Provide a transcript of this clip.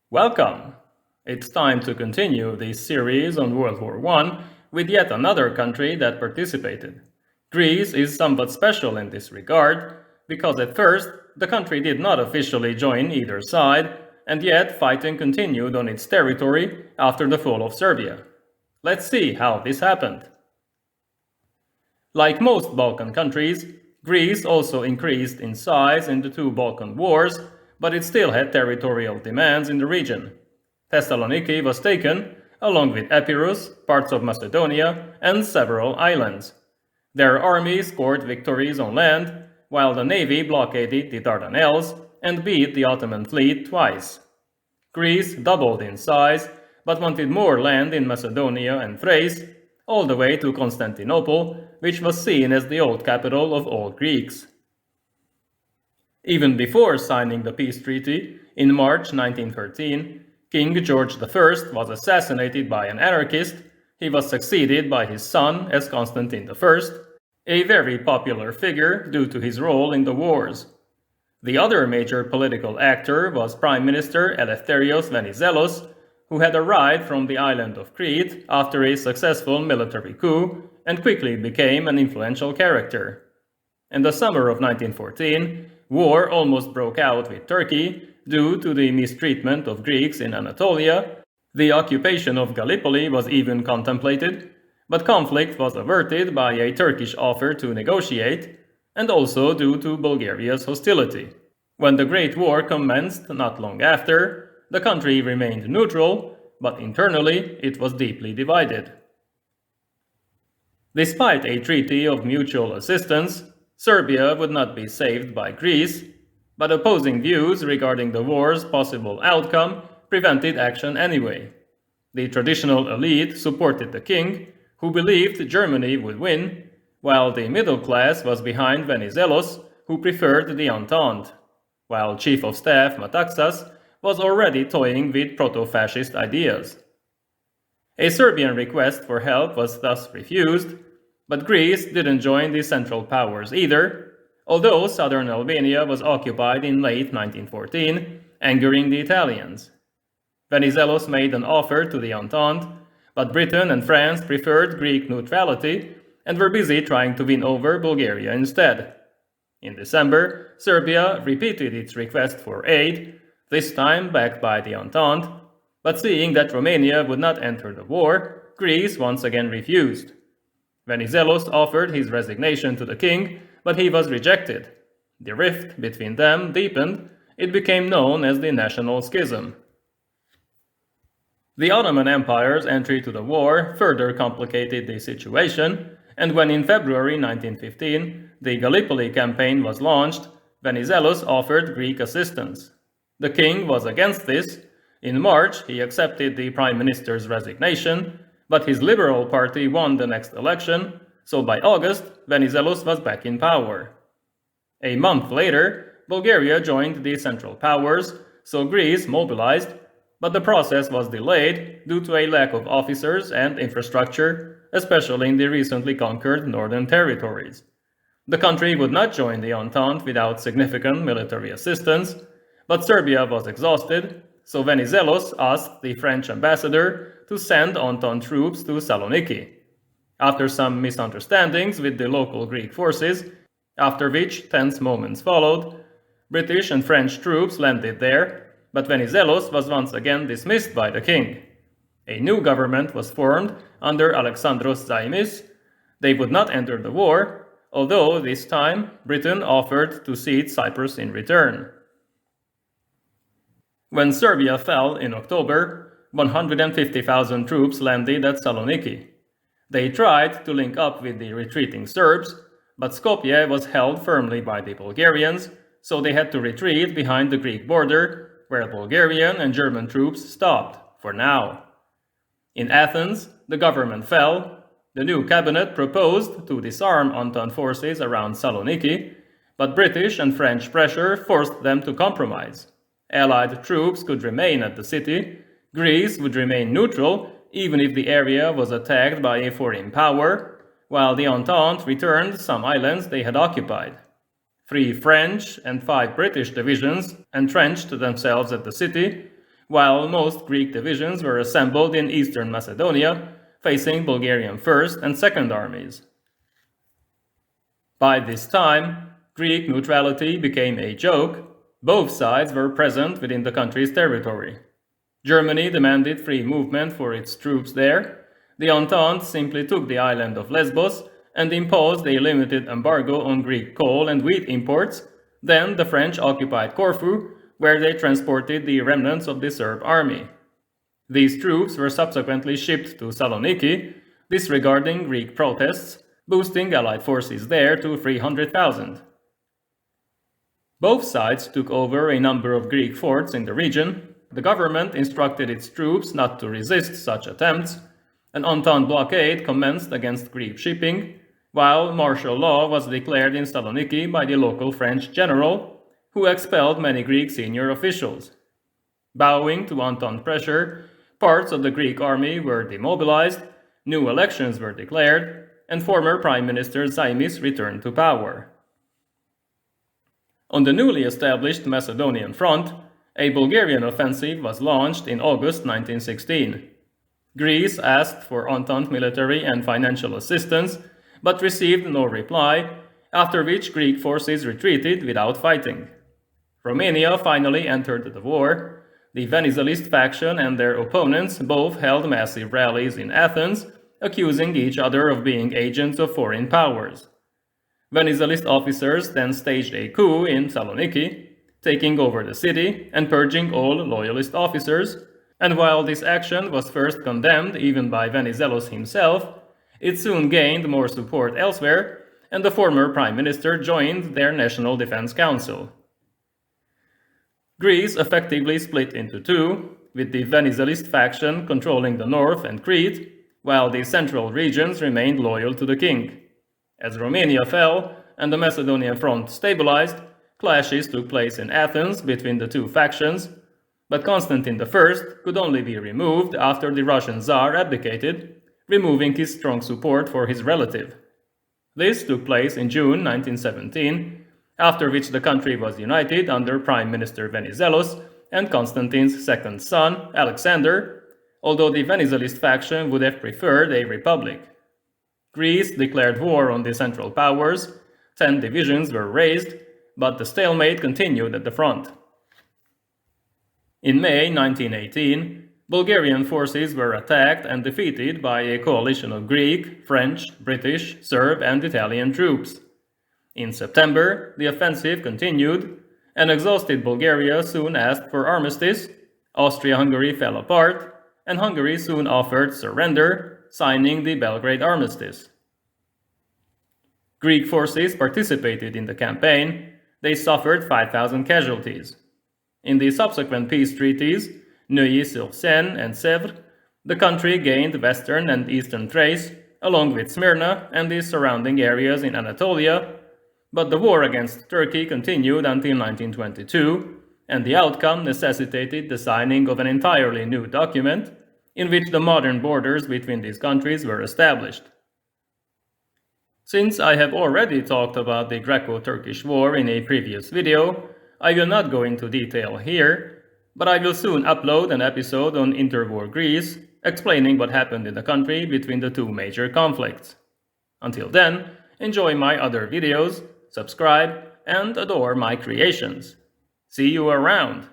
Welcome! It's time to continue this series on World War I with yet another country that participated. Greece is somewhat special in this regard, because at first the country did not officially join either side, and yet fighting continued on its territory after the fall of Serbia. Let's see how this happened. Like most Balkan countries, Greece also increased in size in the two Balkan wars, but it still had territorial demands in the region. Thessaloniki was taken, along with Epirus, parts of Macedonia, and several islands. Their army scored victories on land, while the navy blockaded the Dardanelles and beat the Ottoman fleet twice. Greece doubled in size, but wanted more land in Macedonia and Thrace, all the way to Constantinople, which was seen as the old capital of all Greeks. Even before signing the peace treaty, in March 1913, King George I was assassinated by an anarchist. He was succeeded by his son as Constantine I, a very popular figure due to his role in the wars. The other major political actor was Prime Minister Eleftherios Venizelos, who had arrived from the island of Crete after a successful military coup and quickly became an influential character. In the summer of 1914, war almost broke out with Turkey due to the mistreatment of Greeks in Anatolia. The occupation of Gallipoli was even contemplated, but conflict was averted by a Turkish offer to negotiate, and also due to Bulgaria's hostility. When the Great War commenced not long after, the country remained neutral, but internally it was deeply divided. Despite a treaty of mutual assistance, Serbia would not be saved by Greece, but opposing views regarding the war's possible outcome prevented action anyway. The traditional elite supported the king, who believed Germany would win, while the middle class was behind Venizelos, who preferred the Entente, while Chief of Staff Metaxas was already toying with proto-fascist ideas. A Serbian request for help was thus refused, but Greece didn't join the Central Powers either, although southern Albania was occupied in late 1914, angering the Italians. Venizelos made an offer to the Entente, but Britain and France preferred Greek neutrality and were busy trying to win over Bulgaria instead. In December, Serbia repeated its request for aid, this time backed by the Entente, but seeing that Romania would not enter the war, Greece once again refused. Venizelos offered his resignation to the king, but he was rejected. The rift between them deepened. It became known as the National Schism. The Ottoman Empire's entry to the war further complicated the situation, and when in February 1915 the Gallipoli campaign was launched, Venizelos offered Greek assistance. The king was against this. In March, he accepted the prime minister's resignation, but his Liberal Party won the next election, so by August, Venizelos was back in power. A month later, Bulgaria joined the Central Powers, so Greece mobilized, but the process was delayed due to a lack of officers and infrastructure, especially in the recently conquered northern territories. The country would not join the Entente without significant military assistance, but Serbia was exhausted, so Venizelos asked the French ambassador to send Entente troops to Saloniki. After some misunderstandings with the local Greek forces, after which tense moments followed, British and French troops landed there, but Venizelos was once again dismissed by the king. A new government was formed under Alexandros Zaimis. They would not enter the war, although this time Britain offered to cede Cyprus in return. When Serbia fell in October, 150,000 troops landed at Saloniki. They tried to link up with the retreating Serbs, but Skopje was held firmly by the Bulgarians, so they had to retreat behind the Greek border, where Bulgarian and German troops stopped, for now. In Athens, the government fell. The new cabinet proposed to disarm Entente forces around Saloniki, but British and French pressure forced them to compromise. Allied troops could remain at the city. Greece would remain neutral, even if the area was attacked by a foreign power, while the Entente returned some islands they had occupied. 3 French and 5 British divisions entrenched themselves at the city, while most Greek divisions were assembled in eastern Macedonia, facing Bulgarian 1st and 2nd armies. By this time, Greek neutrality became a joke. Both sides were present within the country's territory. Germany demanded free movement for its troops there. The Entente simply took the island of Lesbos and imposed a limited embargo on Greek coal and wheat imports. Then the French occupied Corfu, where they transported the remnants of the Serb army. These troops were subsequently shipped to Saloniki, disregarding Greek protests, boosting Allied forces there to 300,000. Both sides took over a number of Greek forts in the region. The government instructed its troops not to resist such attempts. An Entente blockade commenced against Greek shipping, while martial law was declared in Saloniki by the local French general, who expelled many Greek senior officials. Bowing to Entente pressure, parts of the Greek army were demobilized, new elections were declared, and former Prime Minister Zaimis returned to power. On the newly established Macedonian front, a Bulgarian offensive was launched in August 1916. Greece asked for Entente military and financial assistance, but received no reply, after which Greek forces retreated without fighting. Romania finally entered the war. The Venizelist faction and their opponents both held massive rallies in Athens, accusing each other of being agents of foreign powers. Venizelist officers then staged a coup in Saloniki, taking over the city and purging all loyalist officers, and while this action was first condemned even by Venizelos himself, it soon gained more support elsewhere, and the former prime minister joined their National Defense Council. Greece effectively split into two, with the Venizelist faction controlling the north and Crete, while the central regions remained loyal to the king. As Romania fell and the Macedonian front stabilized, clashes took place in Athens between the two factions, but Constantine I could only be removed after the Russian Tsar abdicated, removing his strong support for his relative. This took place in June 1917, after which the country was united under Prime Minister Venizelos and Constantine's second son, Alexander, although the Venizelist faction would have preferred a republic. Greece declared war on the Central Powers, 10 divisions were raised, but the stalemate continued at the front. In May 1918, Bulgarian forces were attacked and defeated by a coalition of Greek, French, British, Serb, and Italian troops. In September, the offensive continued, and exhausted Bulgaria soon asked for armistice, Austria-Hungary fell apart, and Hungary soon offered surrender, signing the Belgrade Armistice. Greek forces participated in the campaign. They suffered 5,000 casualties. In the subsequent peace treaties, Neuilly-sur-Seine and Sèvres, the country gained western and eastern Thrace, along with Smyrna and the surrounding areas in Anatolia, but the war against Turkey continued until 1922, and the outcome necessitated the signing of an entirely new document in which the modern borders between these countries were established. Since I have already talked about the Greco-Turkish War in a previous video, I will not go into detail here, but I will soon upload an episode on interwar Greece, explaining what happened in the country between the two major conflicts. Until then, enjoy my other videos, subscribe, and adore my creations. See you around!